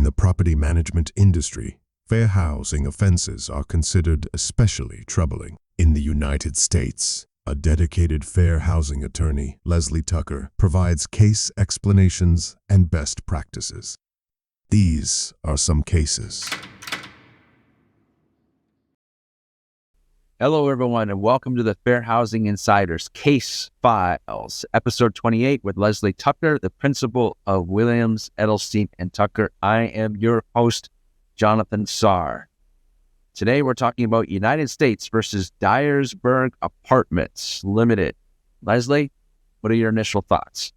the property management industry, fair housing offenses are considered especially troubling. In the United States, a dedicated fair housing attorney, Leslie Tucker, provides case explanations and best practices. These are some cases. Hello, everyone, and welcome to the Fair Housing Insiders Case Files, episode 28 with Leslie Tucker, the principal of Williams, Edelstein, and Tucker. I am your host, Jonathan Saar. Today, we're talking about United States versus Dyersburg Apartments Limited. Leslie, what are your initial thoughts?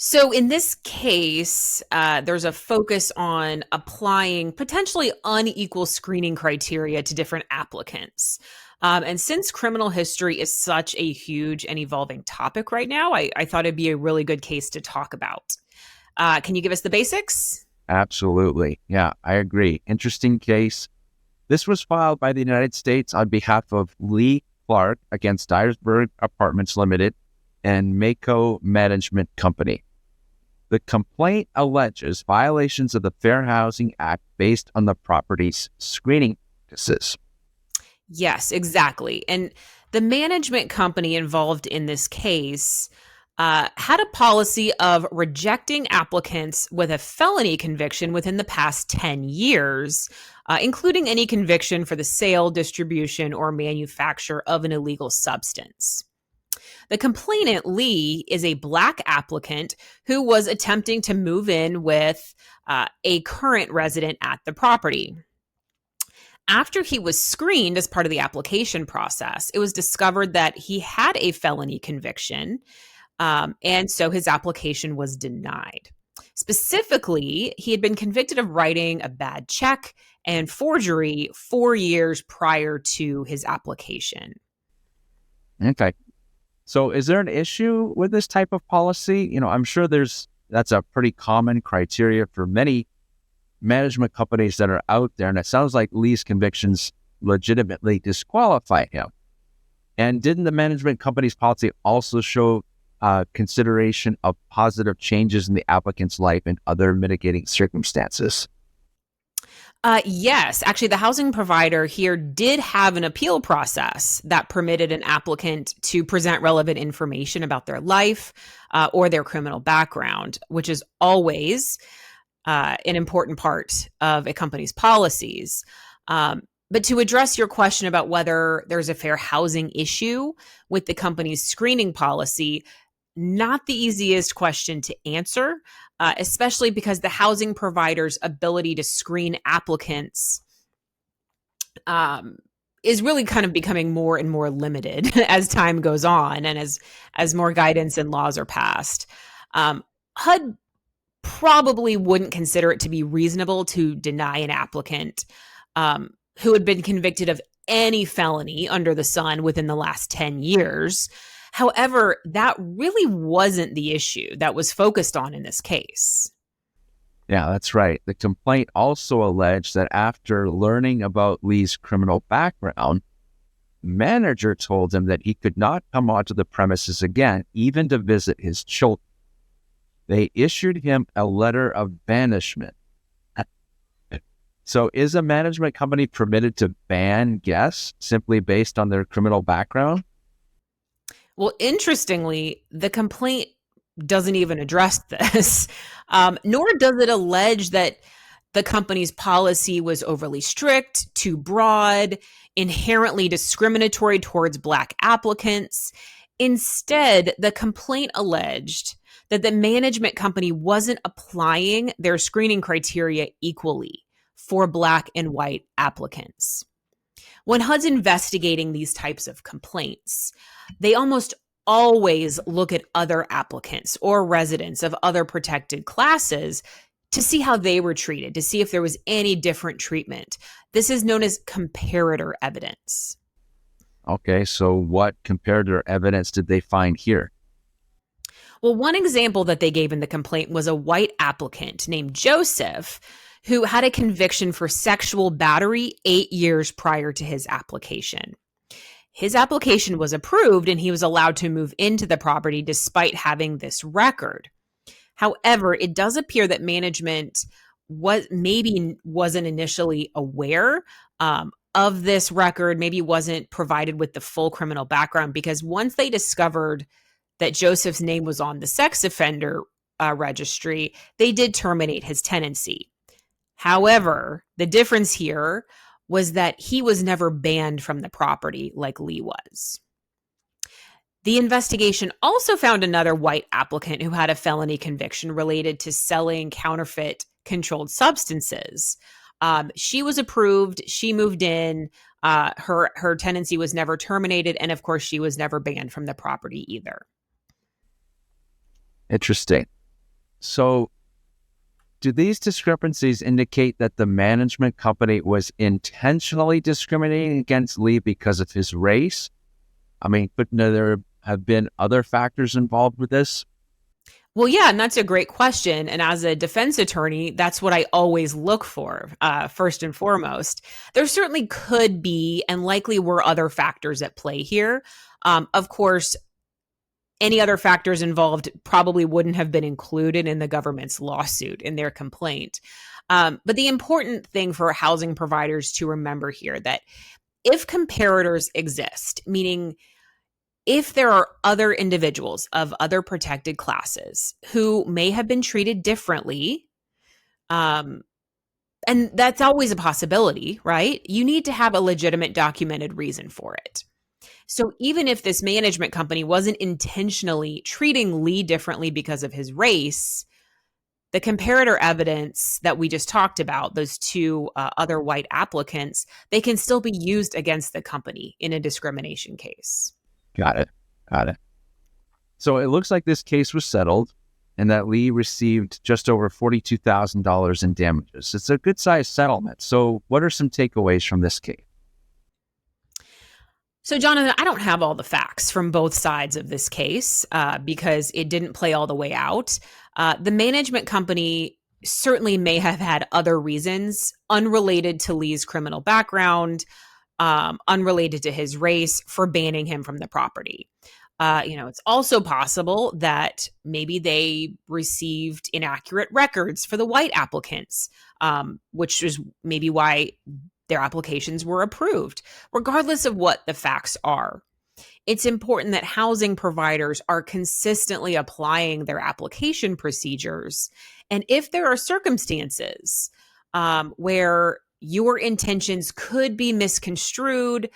So in this case, there's a focus on applying potentially unequal screening criteria to different applicants. And since criminal history is such a huge and evolving topic right now, I thought it'd be a really good case to talk about. Can you give us the basics? Absolutely. Yeah, I agree. Interesting case. This was filed by the United States on behalf of Lee Clark against Dyersburg Apartments Limited and Mako Management Company. The complaint alleges violations of the Fair Housing Act based on the property's screening practices. Yes, exactly. And the management company involved in this case had a policy of rejecting applicants with a felony conviction within the past 10 years, including any conviction for the sale, distribution, or manufacture of an illegal substance. The complainant, Lee, is a Black applicant who was attempting to move in with a current resident at the property. After he was screened as part of the application process, it was discovered that he had a felony conviction, and so his application was denied. Specifically, he had been convicted of writing a bad check and forgery 4 years prior to his application. Okay. So is there an issue with this type of policy? I'm sure that's a pretty common criteria for many management companies that are out there. And it sounds like Lee's convictions legitimately disqualify him. And didn't the management company's policy also show consideration of positive changes in the applicant's life and other mitigating circumstances? Yes, actually, the housing provider here did have an appeal process that permitted an applicant to present relevant information about their life or their criminal background, which is always an important part of a company's policies. But to address your question about whether there's a fair housing issue with the company's screening policy, not the easiest question to answer, especially because the housing provider's ability to screen applicants is really kind of becoming more and more limited as time goes on and as more guidance and laws are passed. HUD probably wouldn't consider it to be reasonable to deny an applicant who had been convicted of any felony under the sun within the last 10 years. However, that really wasn't the issue that was focused on in this case. Yeah, that's right. The complaint also alleged that after learning about Lee's criminal background, manager told him that he could not come onto the premises again, even to visit his children. They issued him a letter of banishment. So is a management company permitted to ban guests simply based on their criminal background? Well, interestingly, the complaint doesn't even address this, nor does it allege that the company's policy was overly strict, too broad, inherently discriminatory towards Black applicants. Instead, the complaint alleged that the management company wasn't applying their screening criteria equally for Black and white applicants. When HUD's investigating these types of complaints, they almost always look at other applicants or residents of other protected classes to see how they were treated, to see if there was any different treatment. This is known as comparator evidence. Okay, so what comparator evidence did they find here? Well, one example that they gave in the complaint was a white applicant named Joseph who had a conviction for sexual battery 8 years prior to his application. His application was approved and he was allowed to move into the property despite having this record. However, it does appear that management wasn't initially aware of this record, maybe wasn't provided with the full criminal background, because once they discovered that Joseph's name was on the sex offender registry, they did terminate his tenancy. However, the difference here was that he was never banned from the property like Lee was. The investigation also found another white applicant who had a felony conviction related to selling counterfeit controlled substances. She was approved. She moved in. Her tenancy was never terminated. And of course, she was never banned from the property either. Interesting. So do these discrepancies indicate that the management company was intentionally discriminating against Lee because of his race? I mean, couldn't there have been other factors involved with this? Well, yeah, and that's a great question. And as a defense attorney, that's what I always look for, first and foremost. There certainly could be and likely were other factors at play here. Of course, any other factors involved probably wouldn't have been included in the government's lawsuit, in their complaint. But the important thing for housing providers to remember here, that if comparators exist, meaning if there are other individuals of other protected classes who may have been treated differently, and that's always a possibility, right? You need to have a legitimate documented reason for it. So even if this management company wasn't intentionally treating Lee differently because of his race, the comparator evidence that we just talked about, those two other white applicants, they can still be used against the company in a discrimination case. Got it. So it looks like this case was settled and that Lee received just over $42,000 in damages. It's a good-sized settlement. So what are some takeaways from this case? So, Jonathan, I don't have all the facts from both sides of this case because it didn't play all the way out. The management company certainly may have had other reasons unrelated to Lee's criminal background, unrelated to his race, for banning him from the property. It's also possible that maybe they received inaccurate records for the white applicants, which is maybe why their applications were approved. Regardless of what the facts are, it's important that housing providers are consistently applying their application procedures. And if there are circumstances where your intentions could be misconstrued,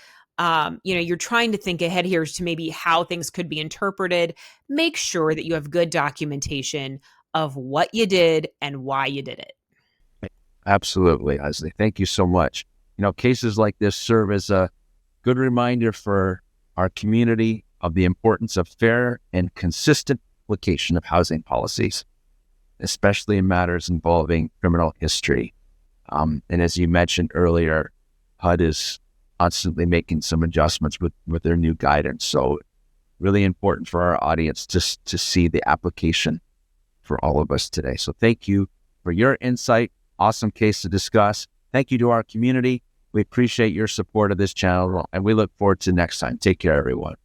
you're trying to think ahead here as to maybe how things could be interpreted, make sure that you have good documentation of what you did and why you did it. Absolutely, Leslie. Thank you so much. Cases like this serve as a good reminder for our community of the importance of fair and consistent application of housing policies, especially in matters involving criminal history. And as you mentioned earlier, HUD is constantly making some adjustments with their new guidance. So really important for our audience just to see the application for all of us today. So thank you for your insight. Awesome case to discuss. Thank you to our community. We appreciate your support of this channel, and we look forward to next time. Take care, everyone.